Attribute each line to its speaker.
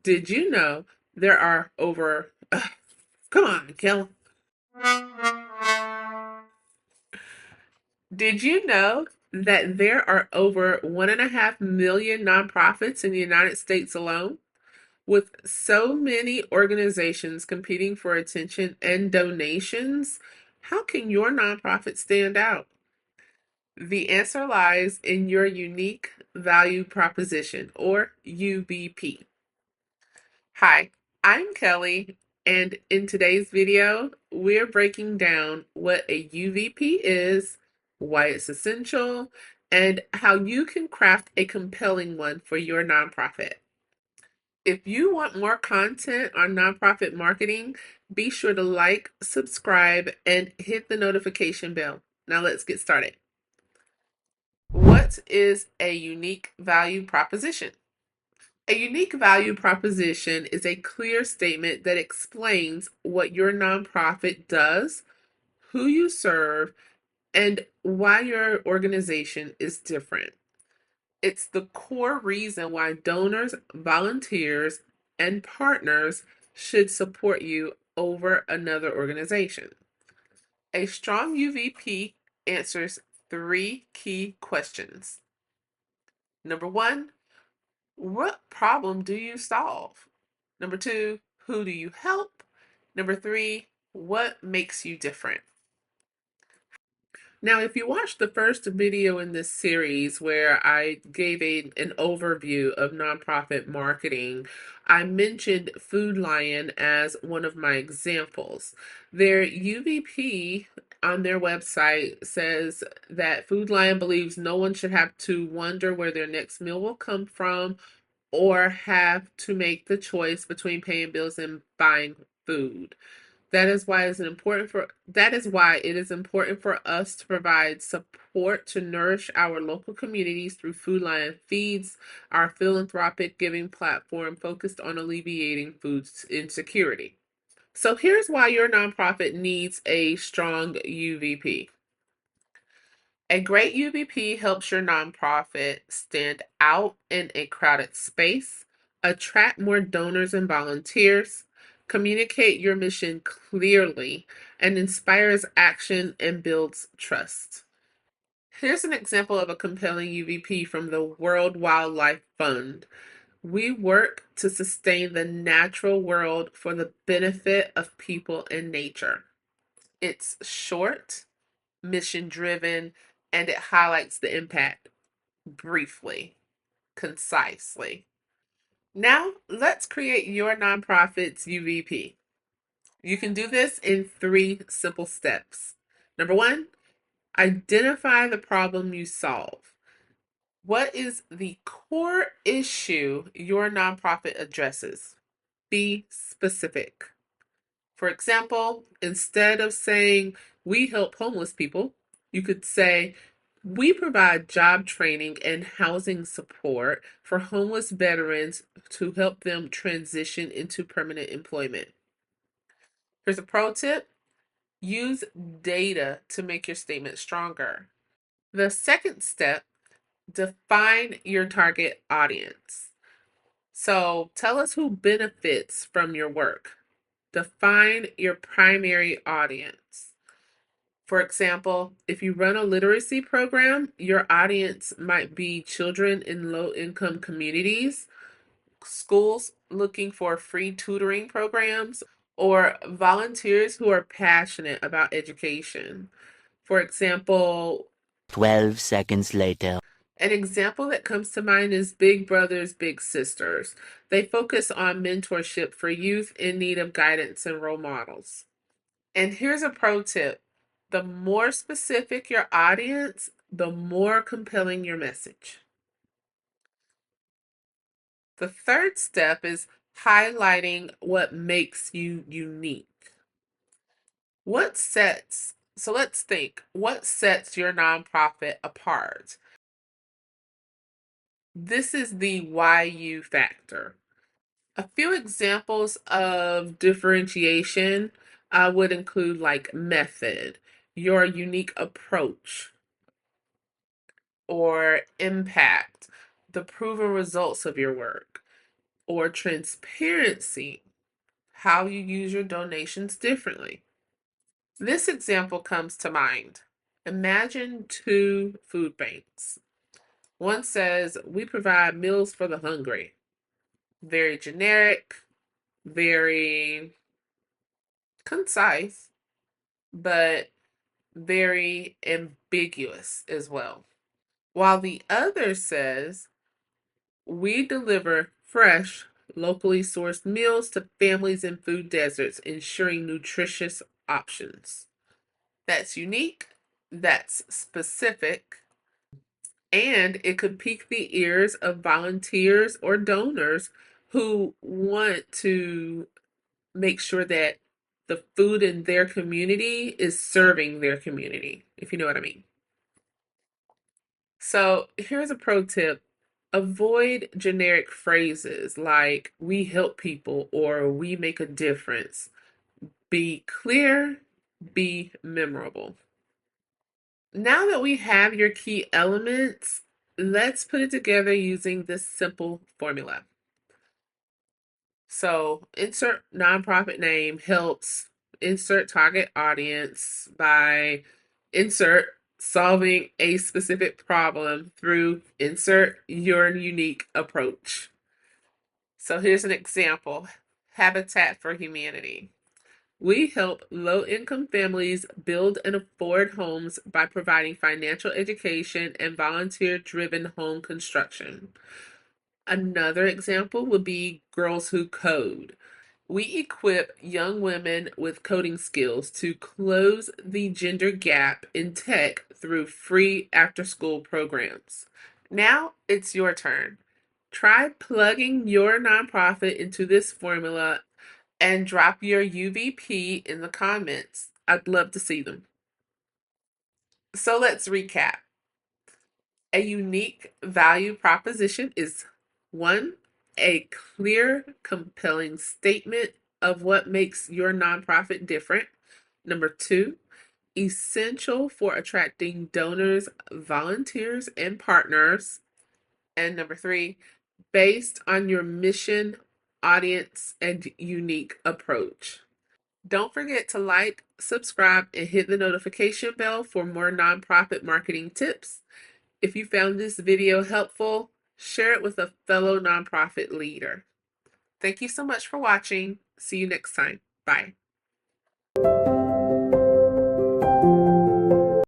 Speaker 1: Did you know there are over, come on, Kel. Did you know that there are over 1.5 million nonprofits in the United States alone? With so many organizations competing for attention and donations, how can your nonprofit stand out? The answer lies in your unique value proposition, or UVP. Hi, I'm Kelly, and in today's video, we're breaking down what a UVP is, why it's essential, and how you can craft a compelling one for your nonprofit. If you want more content on nonprofit marketing, be sure to like, subscribe, and hit the notification bell. Now let's get started. What is a unique value proposition? A unique value proposition is a clear statement that explains what your nonprofit does, who you serve, and why your organization is different. It's the core reason why donors, volunteers, and partners should support you over another organization. A strong UVP answers three key questions. Number one, what problem do you solve? Number two, who do you help? Number three, what makes you different? Now, if you watched the first video in this series where I gave an overview of nonprofit marketing, I mentioned Food Lion as one of my examples. Their UVP on their website says that Food Lion believes no one should have to wonder where their next meal will come from or have to make the choice between paying bills and buying food. That is why it is important for us to provide support to nourish our local communities through Food Lion Feeds, our philanthropic giving platform focused on alleviating food insecurity. So here's why your nonprofit needs a strong UVP. A great UVP helps your nonprofit stand out in a crowded space, attract more donors and volunteers, communicate your mission clearly, and inspires action and builds trust. Here's an example of a compelling UVP from the World Wildlife Fund. We work to sustain the natural world for the benefit of people and nature. It's short, mission driven, and it highlights the impact briefly, concisely. Now, let's create your nonprofit's UVP. You can do this in three simple steps. Number one, identify the problem you solve. What is the core issue your nonprofit addresses? Be specific. For example, instead of saying, we help homeless people, you could say, we provide job training and housing support for homeless veterans to help them transition into permanent employment. Here's a pro tip: use data to make your statement stronger. The second step, define your target audience. So tell us who benefits from your work. Define your primary audience. For example, if you run a literacy program, your audience might be children in low income communities, schools looking for free tutoring programs, or volunteers who are passionate about education. For example,
Speaker 2: 12 seconds later.
Speaker 1: an example that comes to mind is Big Brothers Big Sisters. They focus on mentorship for youth in need of guidance and role models. And here's a pro tip: the more specific your audience, the more compelling your message. The third step is highlighting what makes you unique. So let's think, what sets your nonprofit apart? This is the why you factor. A few examples of differentiation would include like method, your unique approach, or impact, the proven results of your work, or transparency, how you use your donations differently. This example comes to mind. Imagine two food banks. One says, "We provide meals for the hungry." Very generic, very concise, but very ambiguous as well. While the other says, "We deliver fresh, locally sourced meals to families in food deserts, ensuring nutritious options." That's unique, that's specific, and it could pique the ears of volunteers or donors who want to make sure that the food in their community is serving their community, if you know what I mean. So here's a pro tip. Avoid generic phrases like "we help people" or "we make a difference." Be clear, be memorable. Now that we have your key elements, let's put it together using this simple formula. So insert nonprofit name helps insert target audience by insert solving a specific problem through insert your unique approach. So here's an example. Habitat for Humanity. We help low-income families build and afford homes by providing financial education and volunteer-driven home construction. Another example would be Girls Who Code. We equip young women with coding skills to close the gender gap in tech through free after-school programs. Now it's your turn. Try plugging your nonprofit into this formula and drop your UVP in the comments. I'd love to see them. So let's recap. A unique value proposition is one, a clear, compelling statement of what makes your nonprofit different. Number two, essential for attracting donors, volunteers, and partners. And number three, based on your mission, audience, and unique approach. Don't forget to like, subscribe, and hit the notification bell for more nonprofit marketing tips. If you found this video helpful, share it with a fellow nonprofit leader. Thank you so much for watching. See you next time. Bye.